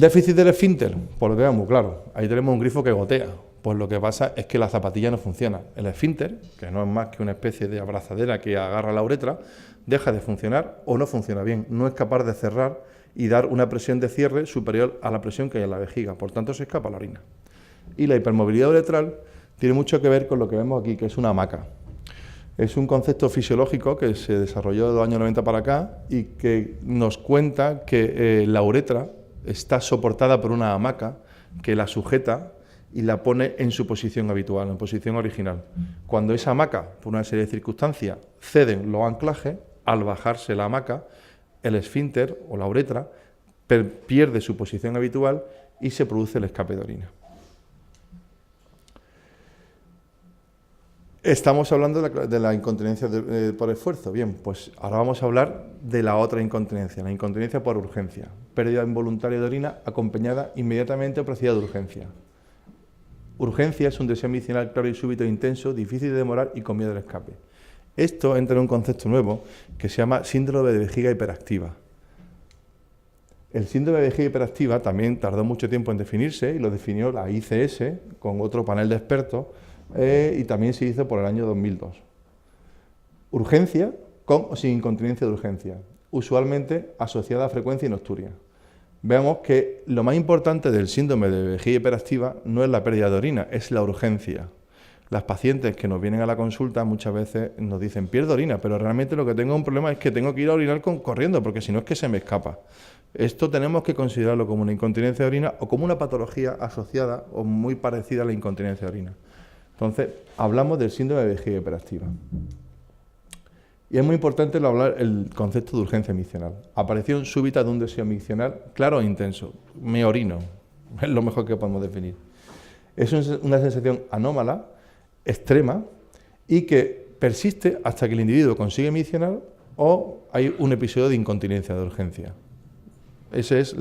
Déficit del esfínter, pues lo tenemos muy claro. Ahí tenemos un grifo que gotea. Pues lo que pasa es que la zapatilla no funciona. El esfínter, que no es más que una especie de abrazadera que agarra la uretra, deja de funcionar o no funciona bien. No es capaz de cerrar y dar una presión de cierre superior a la presión que hay en la vejiga. Por tanto, se escapa la orina. Y la hipermovilidad uretral tiene mucho que ver con lo que vemos aquí, que es una hamaca. Es un concepto fisiológico que se desarrolló de los años 90 para acá y que nos cuenta que la uretra está soportada por una hamaca que la sujeta y la pone en su posición habitual, en posición original. Cuando esa hamaca, por una serie de circunstancias, ceden los anclajes, al bajarse la hamaca, el esfínter o la uretra pierde su posición habitual y se produce el escape de orina. Estamos hablando de la incontinencia por esfuerzo. Bien, pues ahora vamos a hablar de la otra incontinencia, la incontinencia por urgencia. Pérdida involuntaria de orina acompañada inmediatamente o precedida de urgencia. Urgencia es un deseo misional claro y súbito e intenso, difícil de demorar y con miedo al escape. Esto entra en un concepto nuevo que se llama síndrome de vejiga hiperactiva. El síndrome de vejiga hiperactiva también tardó mucho tiempo en definirse y lo definió la ICS con otro panel de expertos y también se hizo por el año 2002. Urgencia con o sin incontinencia de urgencia, usualmente asociada a frecuencia y nocturia. Veamos que lo más importante del síndrome de vejiga hiperactiva no es la pérdida de orina, es la urgencia. Las pacientes que nos vienen a la consulta muchas veces nos dicen pierdo orina, pero realmente lo que tengo un problema es que tengo que ir a orinar corriendo, porque si no es que se me escapa. Esto tenemos que considerarlo como una incontinencia de orina o como una patología asociada o muy parecida a la incontinencia de orina. Entonces, hablamos del síndrome de vejiga hiperactiva. Y es muy importante hablar el concepto de urgencia miccional. Aparición súbita de un deseo miccional claro e intenso. Me orino, es lo mejor que podemos definir. Es una sensación anómala, extrema, y que persiste hasta que el individuo consigue miccionar o hay un episodio de incontinencia de urgencia. Ese es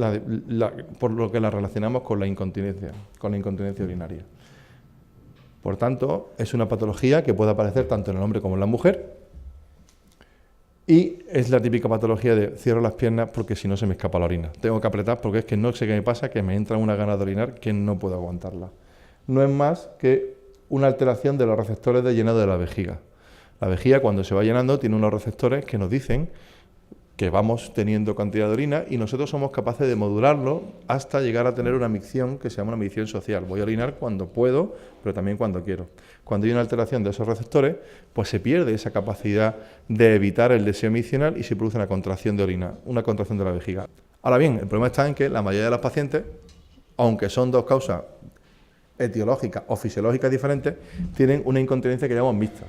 por lo que la relacionamos con la incontinencia urinaria. Por tanto, es una patología que puede aparecer tanto en el hombre como en la mujer y es la típica patología de cierro las piernas porque si no se me escapa la orina. Tengo que apretar porque es que no sé qué me pasa, que me entra una gana de orinar que no puedo aguantarla. No es más que una alteración de los receptores de llenado de la vejiga. La vejiga, cuando se va llenando, tiene unos receptores que nos dicen que vamos teniendo cantidad de orina y nosotros somos capaces de modularlo hasta llegar a tener una micción que se llama una micción social. Voy a orinar cuando puedo, pero también cuando quiero. Cuando hay una alteración de esos receptores, pues se pierde esa capacidad de evitar el deseo miccional y se produce una contracción de orina, una contracción de la vejiga. Ahora bien, el problema está en que la mayoría de las pacientes, aunque son dos causas etiológicas o fisiológicas diferentes, tienen una incontinencia que llamamos mixta.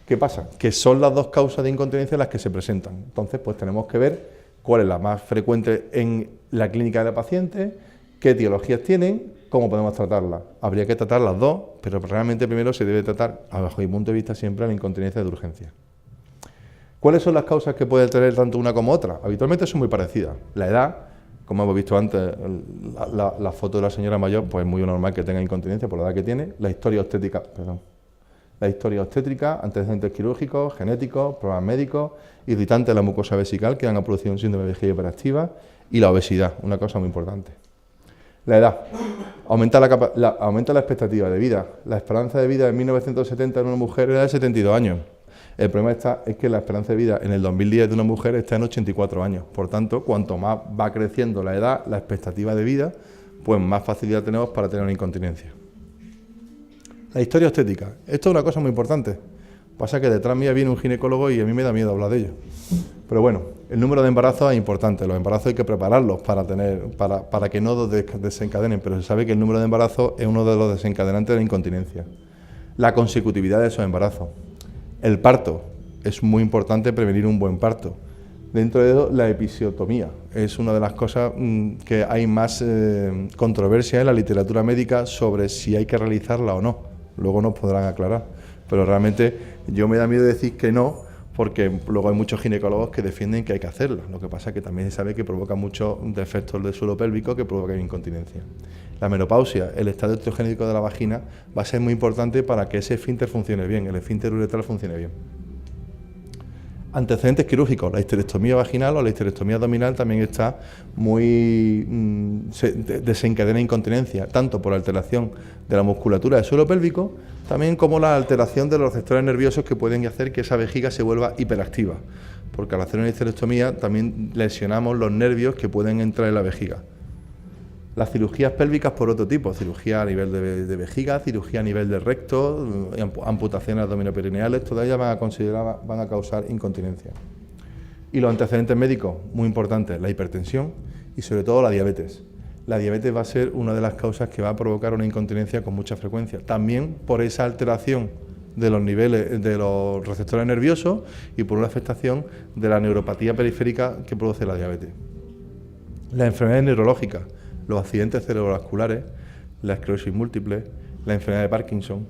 ¿Qué pasa? Que son las dos causas de incontinencia las que se presentan. Entonces, pues tenemos que ver cuál es la más frecuente en la clínica de la paciente, qué etiologías tienen, cómo podemos tratarlas. Habría que tratar las dos, pero realmente primero se debe tratar, bajo mi punto de vista, siempre la incontinencia de urgencia. ¿Cuáles son las causas que puede tener tanto una como otra? Habitualmente son muy parecidas. La edad, como hemos visto antes, la foto de la señora mayor, pues es muy normal que tenga incontinencia por la edad que tiene. La historia obstétrica, antecedentes quirúrgicos, genéticos, problemas médicos, irritantes de la mucosa vesical que han producido un síndrome de vejiga hiperactiva y la obesidad, una cosa muy importante. La edad. Aumenta la expectativa de vida. La esperanza de vida en 1970 en una mujer era de 72 años. El problema es que la esperanza de vida en el 2010 de una mujer está en 84 años. Por tanto, cuanto más va creciendo la edad, la expectativa de vida, pues más facilidad tenemos para tener una incontinencia. La historia obstétrica. Esto es una cosa muy importante. Pasa que detrás mía viene un ginecólogo y a mí me da miedo hablar de ello. Pero bueno, el número de embarazos es importante. Los embarazos hay que prepararlos para que no desencadenen, pero se sabe que el número de embarazos es uno de los desencadenantes de la incontinencia. La consecutividad de esos embarazos. El parto. Es muy importante prevenir un buen parto. Dentro de eso, la episiotomía. Es una de las cosas que hay más controversia en la literatura médica sobre si hay que realizarla o no. Luego nos podrán aclarar. Pero realmente yo me da miedo decir que no, porque luego hay muchos ginecólogos que defienden que hay que hacerla. Lo que pasa es que también se sabe que provoca muchos defectos del suelo pélvico que provocan incontinencia. La menopausia, el estado estrogénico de la vagina, va a ser muy importante para que ese esfínter funcione bien, el esfínter uretral funcione bien. Antecedentes quirúrgicos, la histerectomía vaginal o la histerectomía abdominal también está desencadena incontinencia, tanto por alteración de la musculatura del suelo pélvico, también como la alteración de los receptores nerviosos que pueden hacer que esa vejiga se vuelva hiperactiva, porque al hacer una histerectomía también lesionamos los nervios que pueden entrar en la vejiga. Las cirugías pélvicas por otro tipo, cirugía a nivel de vejiga, cirugía a nivel de recto, amputaciones abdominoperineales, todas ellas van a causar incontinencia. Y los antecedentes médicos, muy importantes, la hipertensión y sobre todo la diabetes. La diabetes va a ser una de las causas que va a provocar una incontinencia con mucha frecuencia, también por esa alteración de los niveles de los receptores nerviosos y por una afectación de la neuropatía periférica que produce la diabetes. Las enfermedades neurológicas, los accidentes cerebrovasculares, la esclerosis múltiple, la enfermedad de Parkinson.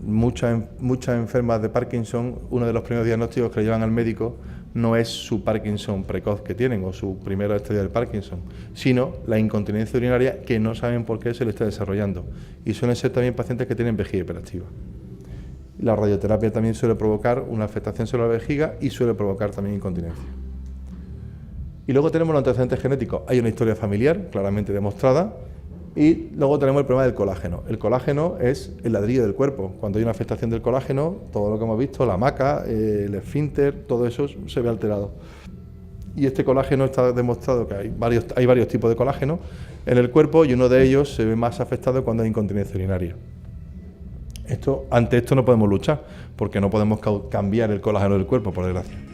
Muchas enfermas de Parkinson, uno de los primeros diagnósticos que le llevan al médico no es su Parkinson precoz que tienen o su primera estadio del Parkinson, sino la incontinencia urinaria que no saben por qué se le está desarrollando. Y suelen ser también pacientes que tienen vejiga hiperactiva. La radioterapia también suele provocar una afectación sobre la vejiga y suele provocar también incontinencia. Y luego tenemos los antecedentes genéticos. Hay una historia familiar claramente demostrada y luego tenemos el problema del colágeno. El colágeno es el ladrillo del cuerpo. Cuando hay una afectación del colágeno, todo lo que hemos visto, la maca, el esfínter, todo eso se ve alterado. Y este colágeno está demostrado que hay varios tipos de colágeno en el cuerpo y uno de ellos se ve más afectado cuando hay incontinencia urinaria. Ante esto no podemos luchar porque no podemos cambiar el colágeno del cuerpo, por desgracia.